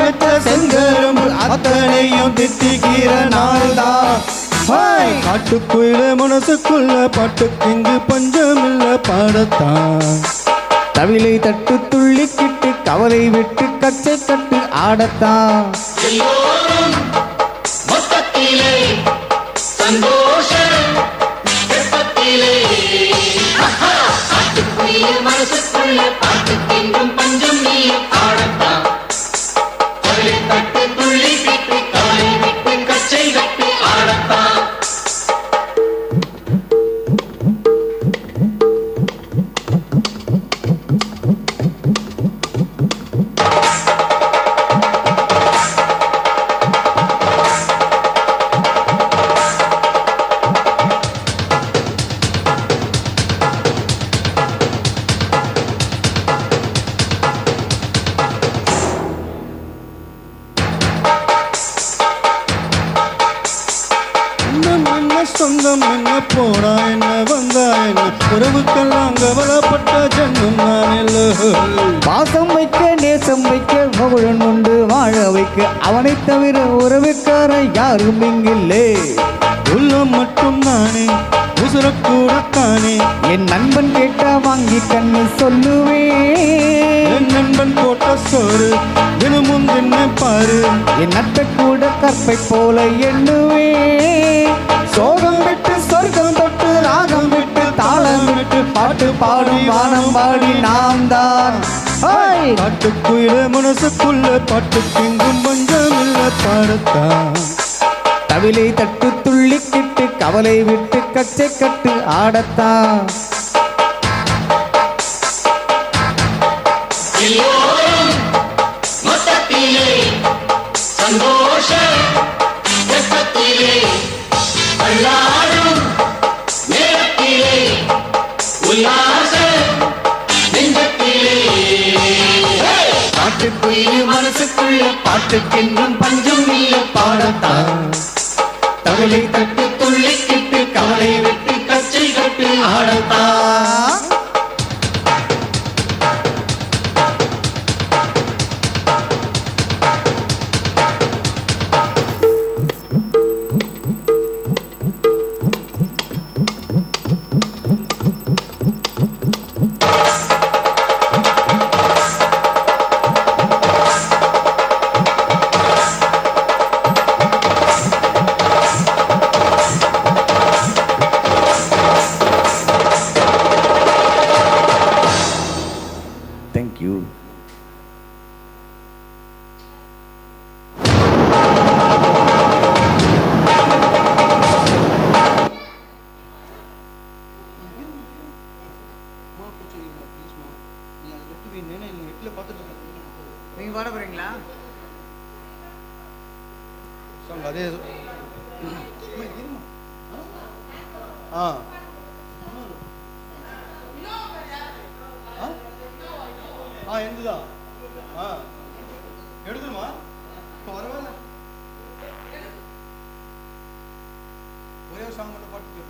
வச்ச செங்கரும்பு அத்தனையும் தித்திக்கிற நாள்தான். காட்டுக்குள்ள மனசுக்குள்ள பாட்டுக்கு இங்கு பஞ்சமில்ல பாடத்தான். தவிலை தட்டு துள்ளிக்கிட்டு கவலை விட்டு கச்சை கட்டு ஆடத்தான். சந்தோஷ மனசுக்குள்ள பாட்டுக்கென்றும் பஞ்சம் நீ ஆடத்தான். தட்டு துள்ளி விட்டு கவலை விட்டு கச்சை கட்டு ஆடத்தான். சொந்தம் என்ன போனா என்ன வந்தா என்ன உறவுக்கெல்லாம் கவலைப்பட்ட ஜன்மம் நான். பாசம் வைக்க நேசம் வைக்க மகுழன் உண்டு வாழ வைக்க அவனை தவிர உறவுக்கார யாரும் இங்கில்லே. உள்ளம் மட்டும் நானே உசுரக்கூடத்தானே. என் நண்பன் கேட்டா வாங்கி கண்ணு சொல்லுவேன். என் நண்பன் போட்ட சோறு தினமும் என்ன பாரு. என் நட்ட கூட கற்பை போல எண்ணுவேன். சோகம் விட்டு சொர்க்கம் தொட்டு ராகம் விட்டு தாளம் விட்டு பாட்டு பாடும் வானம் பாடி நாம் தான். காட்டுக்குள்ள மனசுக்குள்ள பாட்டுக்கு இங்கும் பஞ்சமில்ல பாடத்தான். தவிலை தட்டு துள்ளிக்கிட்டு கவலை விட்டு கச்சை கட்டு ஆடத்தான். சந்தோஷ அல்லாடும் நேரத்திலே உல்லாச நெஞ்சத்திலே பாட்டுக்குள்ள மனசுக்குள்ள பாட்டுக்கென்றும் பஞ்சம் இல்ல பாடத்தான். தவிலை தட்டு துள்ளிக்கிட்டு கவலை விட்டு கச்சை கட்டு ஆடத்தான். Thank you. நீங்க பாட போறீங்களா? அதே எந்துதா எடுத்துருமா பரவாயில்ல. ஒரே ஒரு சாங் மட்டும் பாட்டு